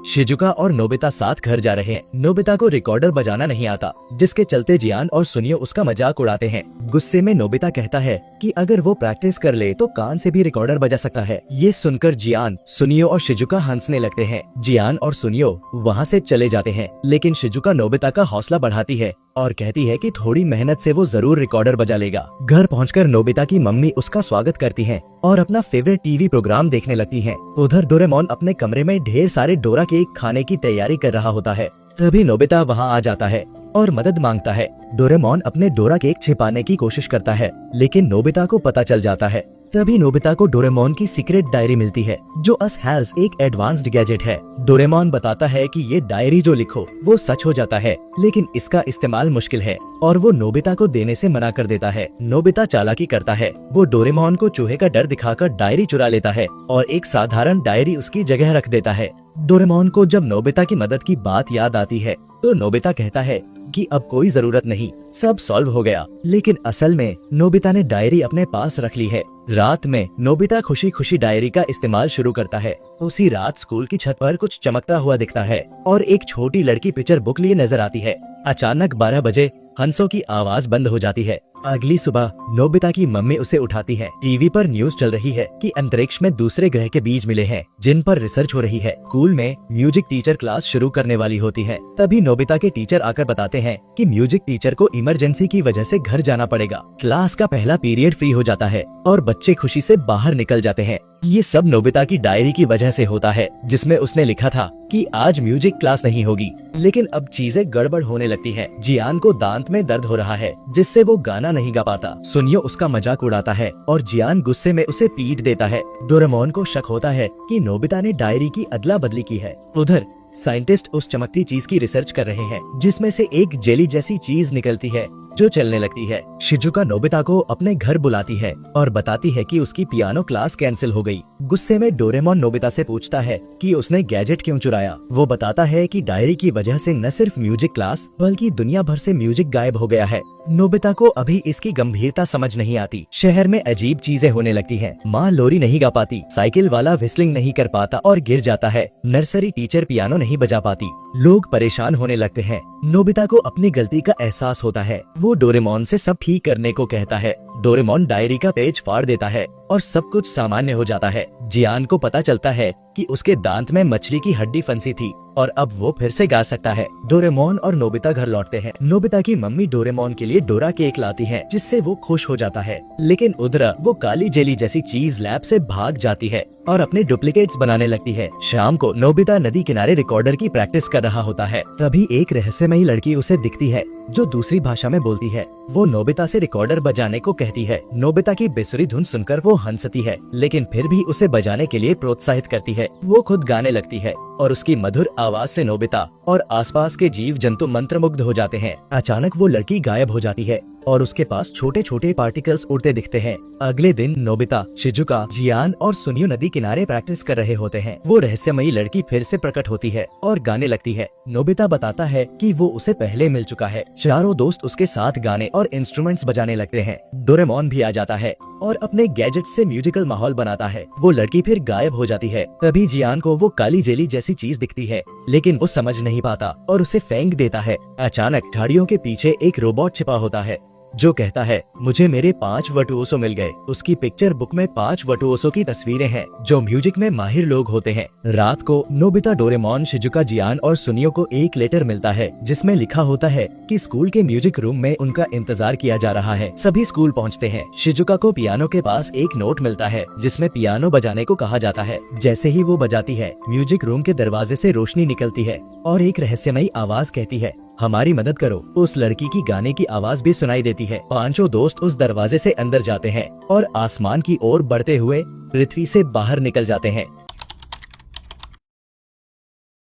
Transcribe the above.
Shizuka और Nobita साथ घर जा रहे हैं। नोबिता को रिकॉर्डर बजाना नहीं आता, जिसके चलते जियान और सुनियो उसका मजाक उड़ाते हैं। गुस्से में नोबिता कहता है कि अगर वो प्रैक्टिस कर ले तो कान से भी रिकॉर्डर बजा सकता है। ये सुनकर जियान, सुनियो और शिजुका हंसने लगते हैं। जियान और सुनियो वहाँ से चले जाते हैं, लेकिन शिजुका नोबिता का हौसला बढ़ाती है और कहती है कि थोड़ी मेहनत से वो जरूर रिकॉर्डर बजा लेगा। घर पहुंचकर नोबिता की मम्मी उसका स्वागत करती हैं और अपना फेवरेट टीवी प्रोग्राम देखने लगती हैं। उधर डोरेमोन अपने कमरे में ढेर सारे डोरा केक खाने की तैयारी कर रहा होता है। तभी नोबिता वहां आ जाता है और मदद मांगता है। डोरेमोन अपने डोरा केक छिपाने की कोशिश करता है, लेकिन नोबिता को पता चल जाता है। तभी नोबिता को डोरेमोन की सीक्रेट डायरी मिलती है, जो हैज एक एडवांस्ड गैजेट है। डोरेमोन बताता है कि ये डायरी जो लिखो वो सच हो जाता है, लेकिन इसका इस्तेमाल मुश्किल है और वो नोबिता को देने से मना कर देता है। नोबिता चालाकी करता है, वो डोरेमोन को चूहे का डर दिखाकर डायरी चुरा लेता है और एक साधारण डायरी उसकी जगह रख देता है। डोरेमोन को जब नोबिता की मदद की बात याद आती है तो नोबिता कहता है कि अब कोई जरूरत नहीं, सब सॉल्व हो गया। लेकिन असल में नोबिता ने डायरी अपने पास रख ली है। रात में नोबिता खुशी खुशी डायरी का इस्तेमाल शुरू करता है। उसी रात स्कूल की छत पर कुछ चमकता हुआ दिखता है और एक छोटी लड़की पिक्चर बुक लिए नजर आती है। अचानक 12 बजे हंसों की आवाज बंद हो जाती है। अगली सुबह नोबिता की मम्मी उसे उठाती है। टीवी पर न्यूज चल रही है कि अंतरिक्ष में दूसरे ग्रह के बीज मिले हैं, जिन पर रिसर्च हो रही है। स्कूल में म्यूजिक टीचर क्लास शुरू करने वाली होती है। तभी नोबिता के टीचर आकर बताते हैं कि म्यूजिक टीचर को इमरजेंसी की वजह से घर जाना पड़ेगा। क्लास का पहला पीरियड फ्री हो जाता है और बच्चे खुशी से बाहर निकल जाते हैं। ये सब नोबिता की डायरी की वजह से होता है, जिसमें उसने लिखा था कि आज म्यूजिक क्लास नहीं होगी। लेकिन अब चीजें गड़बड़ होने लगती है। जियान को दांत में दर्द हो रहा है, जिससे वो गाना नहीं गा पाता। सुनियो उसका मजाक उड़ाता है और जियान गुस्से में उसे पीट देता है। डोरेमोन को शक होता है कि नोबिता ने डायरी की अदला बदली की है। उधर साइंटिस्ट उस चमकती चीज की रिसर्च कर रहे हैं, जिसमें से एक जेली जैसी चीज निकलती है जो चलने लगती है। शिजुका नोबिता को अपने घर बुलाती है और बताती है कि उसकी पियानो क्लास कैंसिल हो गई। गुस्से में डोरेमोन नोबिता से पूछता है कि उसने गैजेट क्यों चुराया। वो बताता है कि डायरी की वजह से न सिर्फ म्यूजिक क्लास बल्कि दुनिया भर से म्यूजिक गायब हो गया है। नोबिता को अभी इसकी गंभीरता समझ नहीं आती। शहर में अजीब चीजें होने लगती हैं। माँ लोरी नहीं गा पाती, साइकिल वाला व्हिस्लिंग नहीं कर पाता और गिर जाता है, नर्सरी टीचर पियानो नहीं बजा पाती। लोग परेशान होने लगते हैं। नोबिता को अपनी गलती का एहसास होता है। वो डोरेमोन से सब ठीक करने को कहता है। डोरेमोन डायरी का पेज फाड़ देता है और सब कुछ सामान्य हो जाता है। जियान को पता चलता है कि उसके दांत में मछली की हड्डी फंसी थी और अब वो फिर से गा सकता है। डोरेमोन और नोबिता घर लौटते हैं। नोबिता की मम्मी डोरेमोन के लिए डोरा केक लाती है, जिससे वो खुश हो जाता है। लेकिन उधर वो काली जेली जैसी चीज लैब से भाग जाती है और अपने डुप्लीकेट्स बनाने लगती है। शाम को नोबिता नदी किनारे रिकॉर्डर की प्रैक्टिस कर रहा होता है। तभी एक रहस्यमयी लड़की उसे दिखती है, जो दूसरी भाषा में बोलती है। वो नोबिता से रिकॉर्डर बजाने को कहती है। नोबिता की बेसुरी धुन सुनकर वो हंसती है, लेकिन फिर भी उसे बजाने के लिए प्रोत्साहित करती है। वो खुद गाने लगती है और उसकी मधुर आवाज से नोबिता और आसपास के जीव जंतु मंत्रमुग्ध हो जाते हैं। अचानक वो लड़की गायब हो जाती है और उसके पास छोटे छोटे पार्टिकल्स उड़ते दिखते हैं। अगले दिन नोबिता, शिजुका, जियान और सुनियो नदी किनारे प्रैक्टिस कर रहे होते हैं। वो रहस्यमयी लड़की फिर से प्रकट होती है और गाने लगती है। नोबिता बताता है कि वो उसे पहले मिल चुका है। चारों दोस्त उसके साथ गाने और इंस्ट्रूमेंट्स बजाने लगते हैं। डोरेमोन भी आ जाता है और अपने गैजेट से म्यूजिकल माहौल बनाता है। वो लड़की फिर गायब हो जाती है। तभी जियान को वो काली जेली जैसी चीज दिखती है, लेकिन वो समझ नहीं पाता और उसे फेंक देता है। अचानक झाड़ियों के पीछे एक रोबोट छिपा होता है, जो कहता है मुझे मेरे 5 वर्टुओसो मिल गए। उसकी पिक्चर बुक में 5 वर्टुओसो की तस्वीरें हैं, जो म्यूजिक में माहिर लोग होते हैं। रात को नोबिता, डोरेमोन, शिजुका, जियान और सुनियो को एक लेटर मिलता है, जिसमें लिखा होता है कि स्कूल के म्यूजिक रूम में उनका इंतजार किया जा रहा है। सभी स्कूल पहुंचते हैं। शिजुका को पियानो के पास एक नोट मिलता है, जिसमें पियानो बजाने को कहा जाता है। जैसे ही वो बजाती है, म्यूजिक रूम के दरवाजे से रोशनी निकलती है और एक रहस्यमयी आवाज कहती है, हमारी मदद करो। उस लड़की की गाने की आवाज भी सुनाई देती है। पांचों दोस्त उस दरवाजे से अंदर जाते हैं और आसमान की ओर बढ़ते हुए पृथ्वी से बाहर निकल जाते हैं।